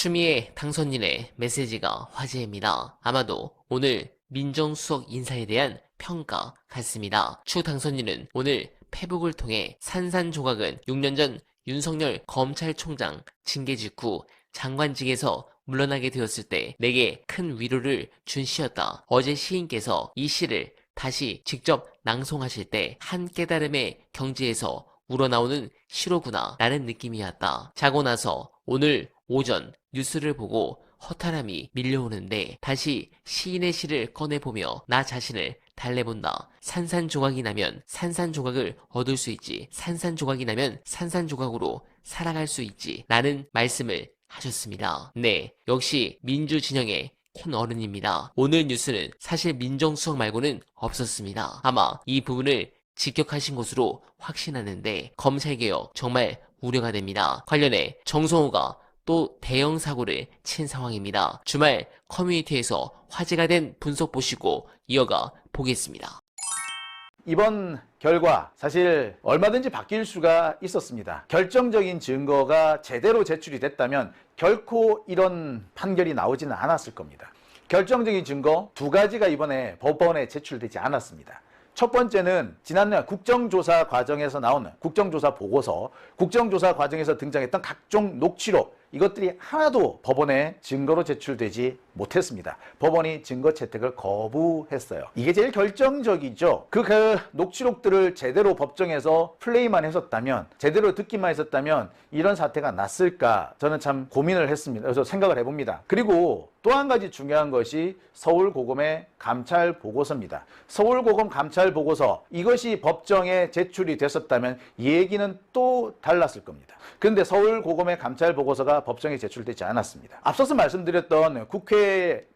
추미애 당선인의 메시지가 화제입니다. 아마도 오늘 민정수석 인사에 대한 평가 같습니다. 추 당선인은 오늘 페북을 통해 산산조각은 6년 전 윤석열 검찰총장 징계 직후 장관직에서 물러나게 되었을 때 내게 큰 위로를 준 시였다. 어제 시인께서 이 시를 다시 직접 낭송하실 때 한 깨달음의 경지에서 우러나오는 시로구나 라는 느낌이었다. 자고 나서 오늘 오전 뉴스를 보고 허탈함이 밀려오는데 다시 시인의 시를 꺼내보며 나 자신을 달래본다. 산산조각이 나면 산산조각을 얻을 수 있지. 산산조각이 나면 산산조각으로 살아갈 수 있지. 라는 말씀을 하셨습니다. 네, 역시 민주진영의 큰 어른입니다. 오늘 뉴스는 사실 민정수석 말고는 없었습니다. 아마 이 부분을 직격하신 것으로 확신하는데 검찰개혁 정말 우려가 됩니다. 관련해 정성호가 또 대형 사고를 친 상황입니다. 주말 커뮤니티에서 화제가 된 분석 보시고 이어가 보겠습니다. 이번 결과 사실 얼마든지 바뀔 수가 있었습니다. 결정적인 증거가 제대로 제출이 됐다면 결코 이런 판결이 나오지는 않았을 겁니다. 결정적인 증거 두 가지가 이번에 법원에 제출되지 않았습니다. 첫 번째는 지난해 국정조사 과정에서 나오는 국정조사 보고서, 국정조사 과정에서 등장했던 각종 녹취록, 이것들이 하나도 법원에 증거로 제출되지 못했습니다. 법원이 증거 채택을 거부했어요. 이게 제일 결정적이죠. 그 녹취록들을 제대로 법정에서 플레이만 했었다면, 제대로 듣기만 했었다면 이런 사태가 났을까 저는 참 고민을 했습니다. 그래서 생각을 해봅니다. 그리고 또 한 가지 중요한 것이 서울고검의 감찰 보고서입니다. 서울고검 감찰 보고서, 이것이 법정에 제출이 됐었다면 얘기는 또 달랐을 겁니다. 그런데 서울고검의 감찰 보고서가 법정에 제출되지 않았습니다. 앞서서 말씀드렸던 국회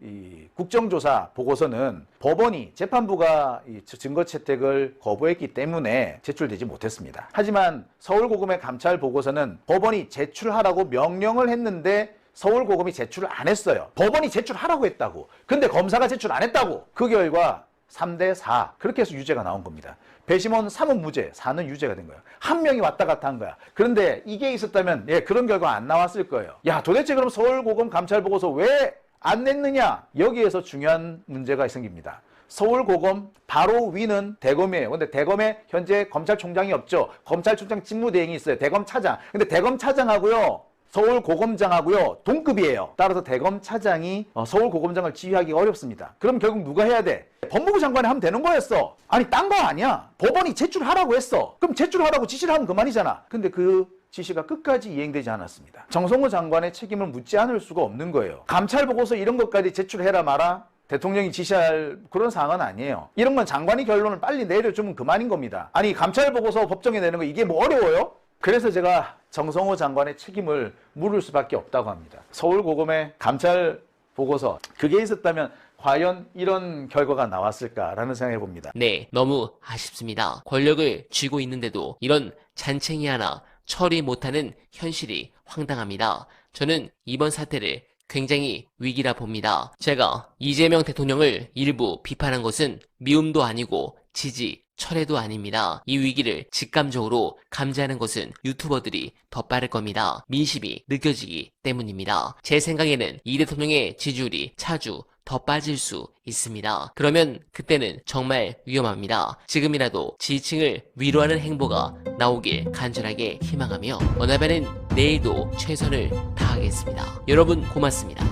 국정조사 보고서는 법원이, 재판부가 증거 채택을 거부했기 때문에 제출되지 못했습니다. 하지만 서울고검의 감찰 보고서는 법원이 제출하라고 명령을 했는데 서울고검이 제출을 안 했어요. 법원이 제출하라고 했다고. 근데 검사가 제출 안 했다고. 그 결과 3대4 그렇게 해서 유죄가 나온 겁니다. 배심원 3은 무죄, 4는 유죄가 된 거예요. 한 명이 왔다 갔다 한 거야. 그런데 이게 있었다면 그런 결과 안 나왔을 거예요. 야, 도대체 그럼 서울고검 감찰 보고서 왜 안 냈느냐? 여기에서 중요한 문제가 생깁니다. 서울고검 바로 위는 대검이에요. 근데 대검에 현재 검찰총장이 없죠. 검찰총장 직무대행이 있어요. 대검차장. 근데 대검차장하고요, 서울고검장하고요 동급이에요. 따라서 대검차장이 서울고검장을 지휘하기가 어렵습니다. 그럼 결국 누가 해야 돼? 법무부 장관이 하면 되는 거였어. 아니, 딴 거 아니야. 법원이 제출하라고 했어. 그럼 제출하라고 지시를 하면 그만이잖아. 근데 그 지시가 끝까지 이행되지 않았습니다. 정성호 장관의 책임을 묻지 않을 수가 없는 거예요. 감찰 보고서 이런 것까지 제출해라 마라 대통령이 지시할 그런 상황은 아니에요. 이런 건 장관이 결론을 빨리 내려주면 그만인 겁니다. 아니, 감찰 보고서 법정에 내는 거 이게 뭐 어려워요? 그래서 제가 정성호 장관의 책임을 물을 수밖에 없다고 합니다. 서울고검의 감찰 보고서, 그게 있었다면 과연 이런 결과가 나왔을까라는 생각해 봅니다. 네, 너무 아쉽습니다. 권력을 쥐고 있는데도 이런 잔챙이 하나 처리 못하는 현실이 황당합니다. 저는 이번 사태를 굉장히 위기라 봅니다. 제가 이재명 대통령을 일부 비판한 것은 미움도 아니고 지지, 철회도 아닙니다. 이 위기를 직감적으로 감지하는 것은 유튜버들이 더 빠를 겁니다. 민심이 느껴지기 때문입니다. 제 생각에는 이 대통령의 지지율이 차주 더 빠질 수 있습니다. 그러면 그때는 정말 위험합니다. 지금이라도 지지층을 위로하는 행보가 나오길 간절하게 희망하며 원하면은 내일도 최선을 다하겠습니다. 여러분 고맙습니다.